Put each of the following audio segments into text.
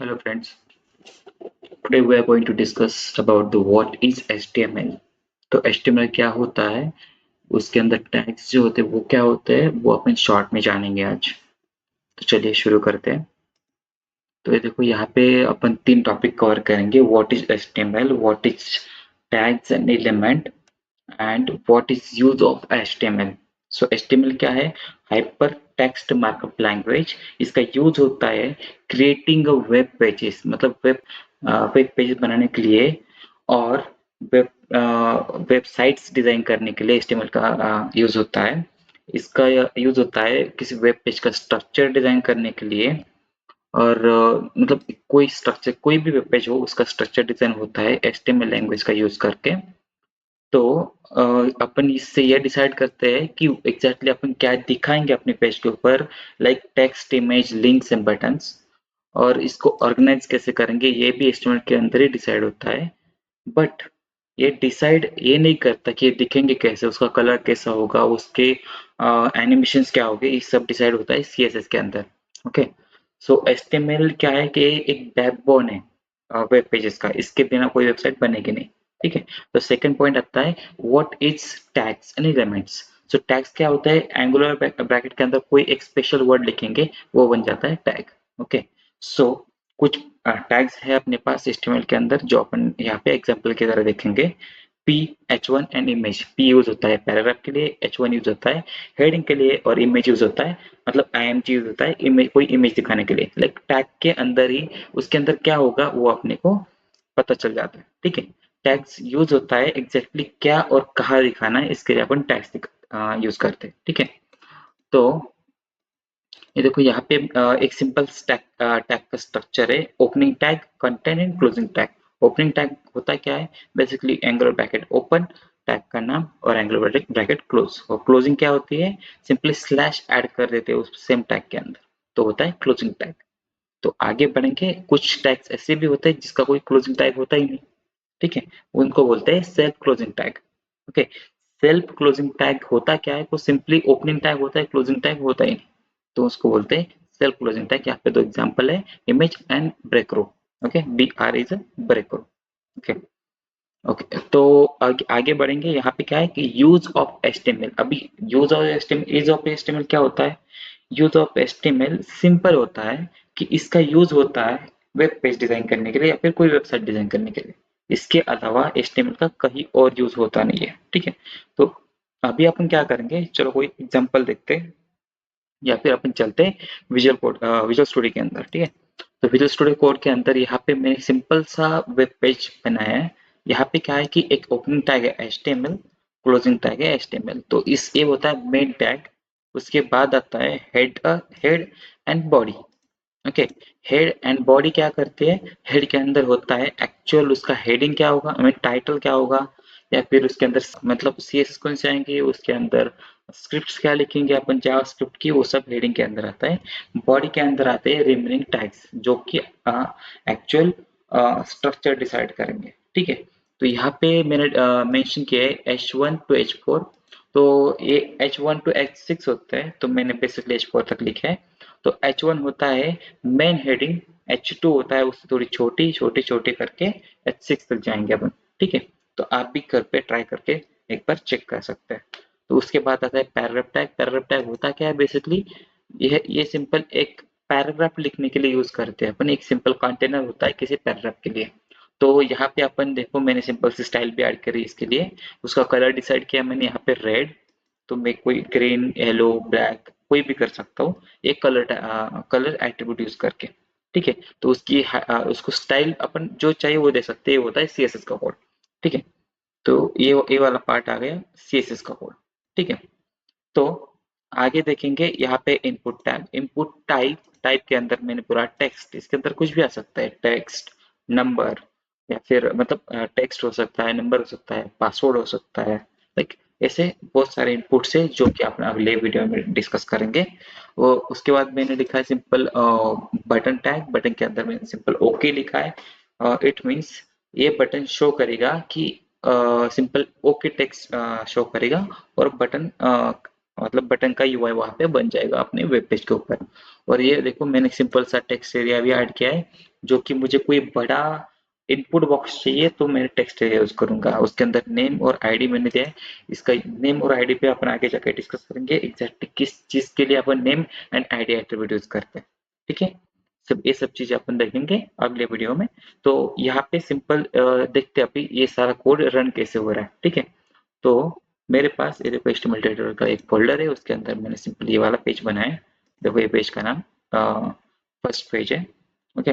Hello friends, today we are going to discuss about the what is HTML। तो HTML क्या होता है, उसके अंदर टैग्स जो होते हैं वो क्या होते हैं, वो अपन शॉर्ट में जानेंगे आज। तो चलिए शुरू करते हैं। तो ये देखो यहाँ पे अपन तीन टॉपिक कवर करेंगे। What is HTML, what is tags and element and what is use of HTML। So HTML क्या है? Hyper text markup language. इसका यूज होता है क्रिएटिंग वेब पेजेस, मतलब वेब पेज बनाने के लिए और वेब वेबसाइट्स डिजाइन करने के लिए HTML का यूज होता है। इसका यूज होता है किसी वेब पेज का स्ट्रक्चर डिजाइन करने के लिए और मतलब कोई स्ट्रक्चर, कोई भी वेब पेज हो उसका स्ट्रक्चर डिजाइन होता है HTML लैंग्वेज का यूज करके। तो अ, अपन इससे यह डिसाइड करते हैं कि एग्जैक्टली अपन क्या दिखाएंगे अपने पेज के ऊपर, like text, image, links and buttons. और इसको ऑर्गेनाइज कैसे करेंगे ये भी एस्टिमेट के अंदर ही डिसाइड होता है। बट ये डिसाइड ये नहीं करता कि ये दिखेंगे कैसे, उसका कलर कैसा होगा, उसके एनिमेशंस क्या होंगे, ये सब डिसाइड होता है CSS के अंदर। ओके। सो HTML क्या है कि एक बैकबोन है वेब पेजेस का, इसके बिना कोई वेबसाइट बनेगी नहीं। ठीक है। तो सेकंड पॉइंट आता है what is tags and elements. So tags क्या होता है? एंगुलर ब्रैकेट के अंदर कोई एक स्पेशल वर्ड लिखेंगे वो बन जाता है टैग। ओके। सो कुछ टैग्स है अपने पास HTML के अंदर जो अपन यहाँ पे एग्जांपल की तरह देखेंगे। P, H1 and image. P use होता है पैराग्राफ के लिए, H1 यूज होता है हेडिंग के लिए और इमेज यूज होता है, मतलब IMG यूज होता है इमेज, कोई इमेज दिखाने के लिए। लाइक टैग के अंदर ही उसके अंदर क्या होगा वो अपने को पता चल जाता है। ठीक है। टैग्स यूज होता है एग्जैक्टली क्या और कहाँ दिखाना है, इसके लिए अपन टैग्स यूज करते हैं। ठीक है। तो ये देखो यहाँ पे एक सिंपल टैग का स्ट्रक्चर है। Opening tag, content and closing tag. Opening tag होता क्या है? Basically angular bracket open, tag का नाम, और एंगुलर ब्रैकेट क्लोज। और क्लोजिंग क्या होती है? सिंपली स्लैश ऐड कर देते हैं उस सेम टैग के अंदर, तो होता है क्लोजिंग टैग। तो आगे बढ़ेंगे। कुछ टैग्स ऐसे भी होते हैं जिसका कोई क्लोजिंग टैग होता ही नहीं। ठीक है। उनको बोलते हैं self closing tag. Okay. Self closing tag होता क्या है? वो सिंपली ओपनिंग टैग होता है, क्लोजिंग टैग होता ही नहीं, तो उसको बोलते हैं सेल्फ क्लोजिंग टैग। यहाँ पे दो एग्जांपल है, image and break row. Okay. BR is break row. Okay. Okay. तो आगे बढ़ेंगे। यहाँ पे क्या है कि यूज ऑफ HTML। अभी use of HTML, use of HTML क्या होता है? यूज ऑफ HTML सिंपल होता है कि इसका यूज होता है वेब पेज डिजाइन करने के लिए या फिर कोई वेबसाइट डिजाइन करने के लिए। इसके अलावा HTML का कहीं और यूज होता नहीं है। ठीक है। तो अभी अपन क्या करेंगे, चलो कोई एग्जांपल देखते हैं या फिर अपन चलते हैं विजुअल स्टूडियो के अंदर। ठीक है। तो विजुअल स्टूडियो कोड के अंदर यहाँ पे मैंने सिंपल सा वेब पेज बनाया है। यहाँ पे क्या है कि एक ओपनिंग टैग है HTML, क्लोजिंग टैग है HTML। तो इस ये होता है मेन टैग। उसके बाद आता है head and body. Okay. Head and body क्या करते हैं? हेड के अंदर होता है एक्चुअल उसका हेडिंग क्या होगा, आई मीन टाइटल क्या होगा, या फिर उसके अंदर मतलब CSS कौन से आएंगे, उसके अंदर स्क्रिप्ट्स क्या लिखेंगे अपन जावा स्क्रिप्ट की, वो सब हेडिंग के अंदर आता है। बॉडी के अंदर आते हैं रिमेनिंग टैग्स जो कि एक्चुअल स्ट्रक्चर डिसाइड करेंगे। ठीक है। तो यहाँ पे मैंने मेंशन किया है H1 to H4। तो ये H1 to H6 होता है, तो मैंने बेसिकली H4 तक लिखा है। तो H1 होता है मेन हेडिंग, H2 होता है उससे थोड़ी छोटी छोटी छोटी करके H6 तक जाएंगे अपन। ठीक है। तो आप भी घर पे ट्राई करके एक बार चेक कर सकते हैं। तो उसके बाद आता है पैराग्राफ टैग। पैराग्राफ टैग होता क्या है? बेसिकली ये सिंपल एक पैराग्राफ लिखने के लिए यूज करते हैं अपन। एक सिंपल कंटेनर होता है किसी पैराग्राफ के लिए। तो यहाँ पे अपन देखो मैंने सिंपल सी स्टाइल भी ऐड करी इसके लिए। उसका कलर डिसाइड किया मैंने यहाँ पे रेड, तो मैं कोई ग्रीन, येलो, ब्लैक कोई भी कर सकता हूँ एक कलर एट्रीब्यूट यूज करके। ठीक है। तो उसको स्टाइल अपन जो चाहिए वो दे सकते हैं, ये होता है CSS का कोड। ठीक है। तो ये वाला पार्ट आ गया CSS का कोड। ठीक है। तो आगे देखेंगे यहाँ पे input tag, input type. Type के अंदर मैंने पूरा टेक्स्ट, इसके अंदर कुछ भी आ सकता है, टेक्स्ट, नंबर, या फिर मतलब टेक्स्ट हो सकता है, नंबर हो सकता है, पासवर्ड हो सकता है। लाइक ऐसे बहुत सारे इनपुट्स है जो कि अपने अगले वीडियो में डिस्कस करेंगे। वो उसके बाद मैंने लिखा है सिंपल बटन टैग। बटन के अंदर मैंने सिंपल ओके लिखा है। इट मीन्स ये बटन शो करेगा कि सिंपल ओके टेक्स्ट शो करेगा और बटन मतलब बटन का UI वहां पे बन जाएगा अपने वेब पेज के ऊपर। और ये देखो मैंने सिंपल सा टेक्स्ट एरिया भी ऐड किया है, जो कि मुझे कोई बड़ा इनपुट बॉक्स चाहिए तो मैं टेक्स्ट एरिया यूज करूंगा। उसके अंदर नेम और आईडी मैंने दिया है। इसका नेम और आईडी पे अपन आगे जाकर डिस्कस करेंगे एग्जैक्टली किस चीज के लिए अपन name and ID attribute use करते हैं। ठीक है, सब चीजें अपन देखेंगे अगले वीडियो में। तो यहाँ पे सिंपल देखते हैं अभी ये सारा कोड रन कैसे हो रहा है। ठीक है, तो मेरे पास ये देखो HTML एडिटर का एक फोल्डर है, उसके अंदर मैंने सिंपल ये वाला पेज बनाया है। देखो ये पेज का नाम फर्स्ट पेज है। ओके,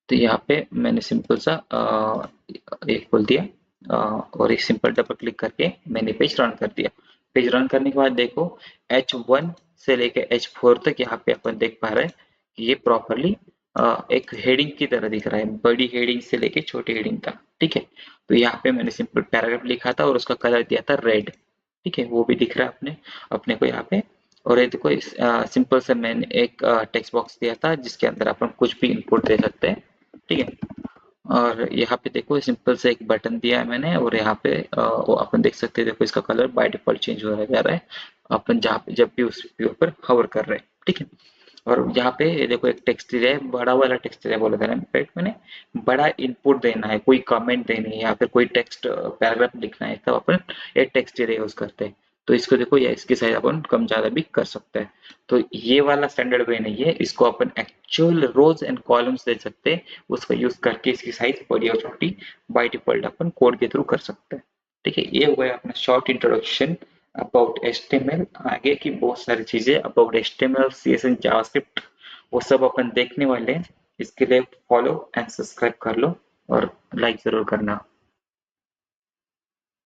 तो यहाँ पे मैंने सिंपल सा एक खोल दिया और एक सिंपल डबल क्लिक करके मैंने पेज रन कर दिया। पेज रन करने के बाद देखो H1 से लेके H4 तक यहाँ पे अपन देख पा रहे हैं कि ये प्रॉपरली एक हेडिंग की तरह दिख रहा है, बड़ी हेडिंग से लेके छोटी हेडिंग तक। ठीक है, तो यहाँ पे मैंने सिंपल पैराग्राफ लिखा था और उसका कलर दिया था रेड। ठीक है, वो भी दिख रहा है अपने को यहाँ पे। और ये देखो सिंपल से मैंने एक टेक्स्ट बॉक्स दिया था जिसके अंदर अपन कुछ भी इनपुट दे सकते हैं। ठीक है, और यहाँ पे देखो सिंपल से एक बटन दिया है मैंने, और यहाँ पे वो अपन देख सकते हैं। देखो इसका कलर बाय डिफॉल्ट चेंज हो जा रहा है अपन जहाँ पे जब भी उस ऊपर हवर कर रहे हैं। ठीक है, और यहाँ पे ये देखो एक टेक्स्ट एरिया है, बड़ा वाला टेक्स्ट एरिया बोला था ना मैंने, बड़ा इनपुट देना है, कोई कमेंट देनी है या फिर कोई टेक्स्ट पैराग्राफ लिखना है तब अपन ये टेक्स्ट एरिया यूज करते हैं। तो इसको देखो या इसकी साइज अपन कम ज्यादा भी कर सकते हैं। तो ये वाला स्टैंडर्ड वे नहीं है, इसको अपन एक्चुअल रोज एंड कॉलम्स दे सकते हैं, उसका यूज करके इसकी साइज बड़ी और छोटी बाय डिफॉल्ट अपन कोड के थ्रू कर सकते हैं। ठीक है, ये हुआ है अपना शॉर्ट इंट्रोडक्शन अबाउट HTML। आगे की बहुत सारी चीजें अबाउट HTML, CSS, जावास्क्रिप्ट वो सब अपन देखने वाले हैं। इसके लिए फॉलो एंड सब्सक्राइब कर लो और लाइक जरूर करना।